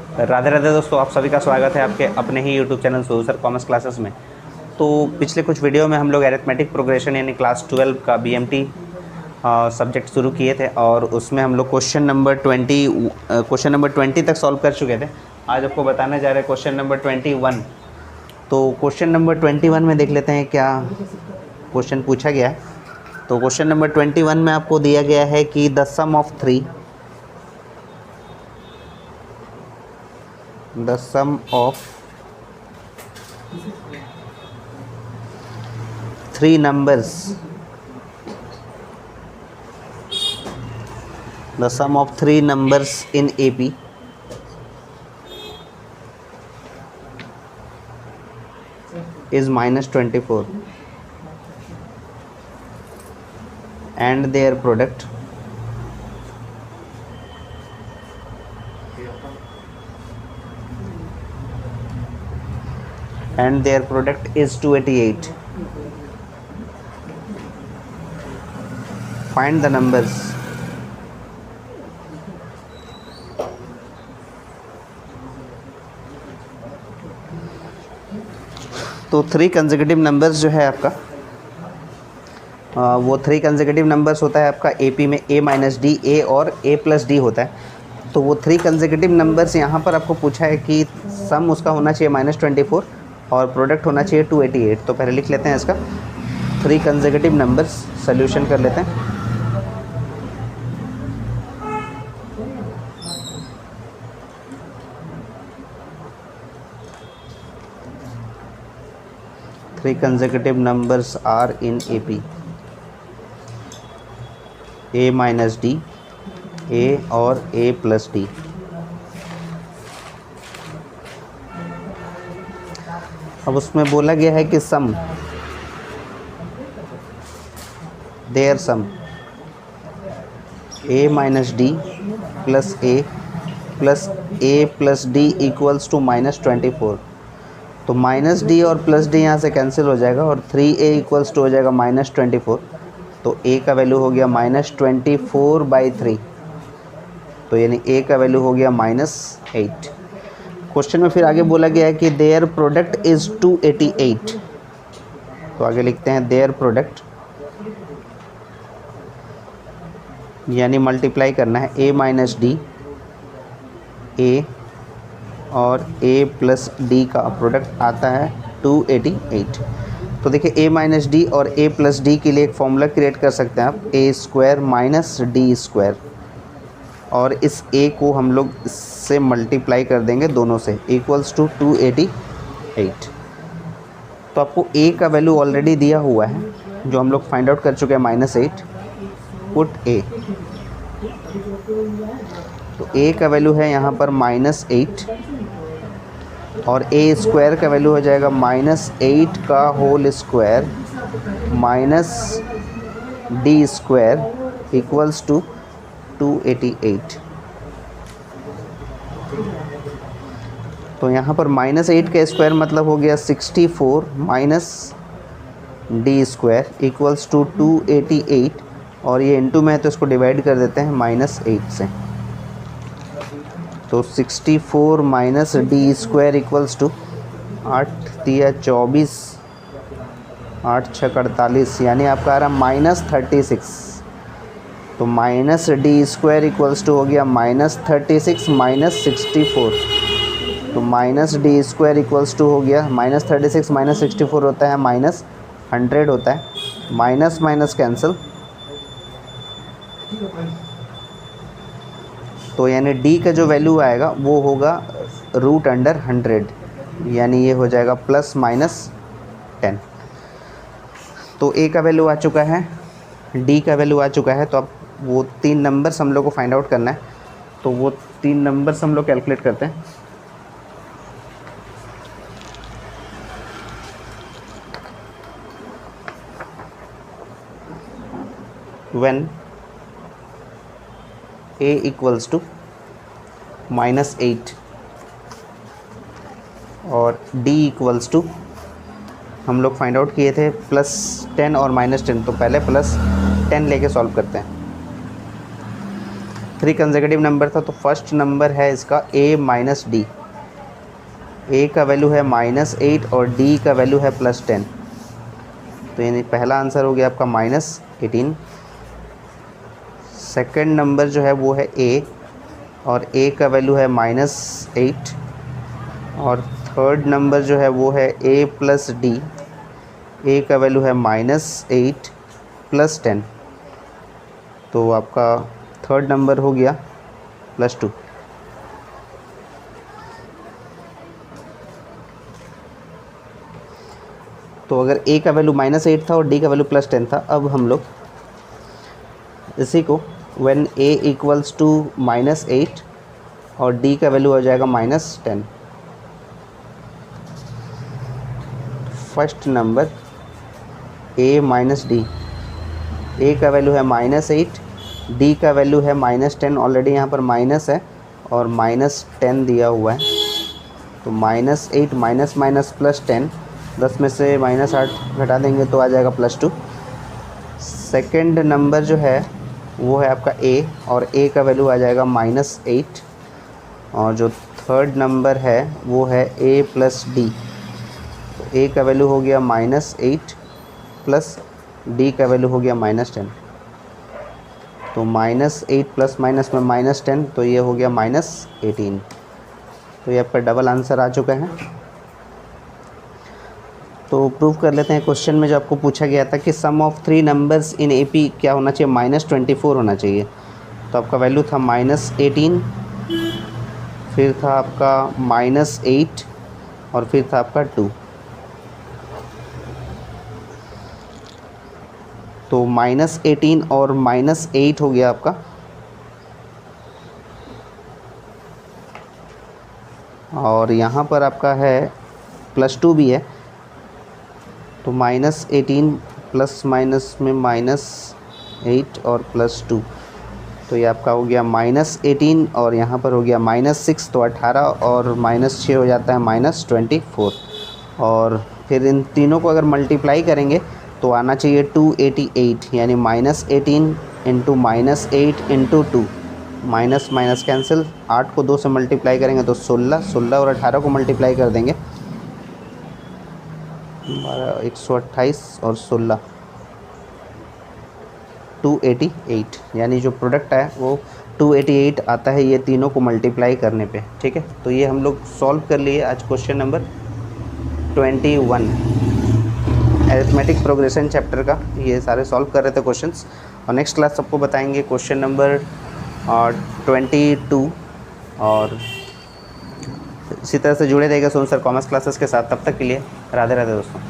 राधे राधे दोस्तों, आप सभी का स्वागत है आपके अपने ही YouTube channel Sonu sir commerce classes में। तो पिछले कुछ वीडियो में हम लोग अरिथमेटिक प्रोग्रेशन यानी क्लास 12 का बीएमटी सब्जेक्ट शुरू किए थे और उसमें हम लोग क्वेश्चन नंबर 20 तक सॉल्व कर चुके थे। आज आपको बताने जा रहे हैं क्वेश्चन नंबर 21। तो क्वेश्चन नंबर 21 में देख लेते हैं क्या क्वेश्चन पूछा गया है। तो क्वेश्चन नंबर 21 में आपको दिया गया है कि the sum of three numbers in AP is -24 and their product is 288. Find the numbers. तो 3 कंसेक्यूटिव नंबर्स जो है आपका वो 3 कंसेक्यूटिव नंबर्स होता है आपका एपी में a-d, a और a+d होता है। तो वो 3 कंसेक्यूटिव नंबर्स यहाँ पर आपको पूछा है कि सम उसका होना चाहिए -24 और प्रोडक्ट होना चाहिए 288। तो पहले लिख लेते हैं इसका 3 कंसेक्यूटिव नंबर्स, सोल्यूशन कर लेते हैं। Three consecutive numbers are in AP: a-d, a और a+d। अब उसमें बोला गया है कि sum, there sum a-d plus a+d equals to -24। तो -d और +d यहाँ से कैंसिल हो जाएगा और 3a इक्वल्स टू हो जाएगा -24। तो a का वैल्यू हो गया -24/3। तो यानी a का वैल्यू हो गया -8। क्वेश्चन में फिर आगे बोला गया है कि देयर प्रोडक्ट इज़ 288। तो आगे लिखते हैं देयर प्रोडक्ट, यानी मल्टीप्लाई करना है a-d, a और a+d का प्रोडक्ट आता है 288। तो देखिए a-d और a+d के लिए एक फॉर्मूला क्रिएट कर सकते हैं आप, a² - d², और इस a को हम लोग इससे मल्टीप्लाई कर देंगे दोनों से, इक्वल्स टू 288। तो आपको a का वैल्यू ऑलरेडी दिया हुआ है जो हम लोग फाइंड आउट कर चुके हैं, -8। पुट a, तो a का वैल्यू है यहाँ पर -8 और a² का वैल्यू हो जाएगा -8 का whole square -d² equals to 288। तो यहाँ पर -8 का स्क्वायर मतलब हो गया 64 -d² इक्वल्स टू 288, और ये इनटू में है तो इसको डिवाइड कर देते हैं -8 से। तो 64 -d² इक्वल्स टू 8 तिया 24, 8 छः 48, यानी आपका आ रहा -36। तो -d² इक्वल्स टू हो गया -36 -64। तो -d² इक्वल्स टू हो गया -36 -64 होता है -100 होता है, माइनस माइनस कैंसिल। तो यानी d का जो वैल्यू आएगा वो होगा √100, यानी ये हो जाएगा ±10। तो a का वैल्यू आ चुका है, d का वैल्यू आ चुका है। तो अब वो 3 नंबर्स हम लोग को फाइंड आउट करना है। तो वो 3 नंबर्स हम लोग कैलकुलेट करते हैं। व्हेन a इक्वल्स टू -8 और d इक्वल्स टू, हम लोग फाइंड आउट किए थे +10 और -10, तो पहले +10 लेके सॉल्व करते हैं। 3 कंसेक्यूटिव नंबर था, तो फर्स्ट नंबर है इसका a माइनस डी। a का वैल्यू है -8 और d का वैल्यू है +10, तो यानी पहला आंसर हो गया आपका -18। सेकंड नंबर जो है वो है a, और a का वैल्यू है -8, और थर्ड नंबर जो है वो है a प्लस डी। a का वैल्यू है -8 + 10, तो आपका थर्ड नंबर हो गया +2। तो अगर a का वैल्यू -8 था और d का वैल्यू +10 था, अब हम लोग इसी को व्हेन a इक्वल्स टू -8 और d का वैल्यू हो जाएगा -10, first number a minus D. a का वैल्यू है -8, d का वैल्यू है -10, ऑलरेडी यहाँ पर माइनस है और -10 दिया हुआ है, तो -8 माइनस माइनस +10, 10 में से -8 घटा देंगे तो आ जाएगा +2। सेकंड नंबर जो है वो है आपका a, और a का वैल्यू आ जाएगा -8, और जो थर्ड नंबर है वो है a प्लस डी। तो a का वैल्यू हो गया -8 प्लस d का वैल्यू हो गया -10, तो -8 प्लस माइनस में -10, तो ये हो गया -18। तो ये आपका डबल आंसर आ चुका है। तो प्रूव कर लेते हैं। क्वेश्चन में जो आपको पूछा गया था कि सम ऑफ 3 नंबर्स इन AP क्या होना चाहिए, -24 होना चाहिए। तो आपका वैल्यू था -18, फिर था आपका -8 और फिर था आपका 2। तो -18 और -8 हो गया आपका, और यहाँ पर आपका है +2 भी है, तो -18 प्लस माइनस में -8 और +2, तो ये आपका हो गया -18 और यहाँ पर हो गया -6, तो 18 और -6 हो जाता है -24। और फिर इन तीनों को अगर मल्टीप्लाई करेंगे तो आना चाहिए 288, यानी -18 into -8 into 2, minus minus cancel, 8 को 2 से मल्टीप्लाई करेंगे तो 16, 16 और 18 को मल्टीप्लाई कर देंगे 128 और 16 288, यानी जो प्रोडक्ट है वो 288 आता है ये तीनों को मल्टीप्लाई करने पे। ठीक है, तो ये हम लोग सॉल्व कर लिए आज question number 21 arithmetic progression chapter का, ये सारे सॉल्व कर रहे थे क्वेश्चंस। और नेक्स्ट क्लास सबको बताएंगे क्वेश्चन नंबर 22, और इसी तरह से जुड़े रहेगा सोन सर कॉमर्स क्लासेस के साथ। तब तक के लिए राधे राधे दोस्तों।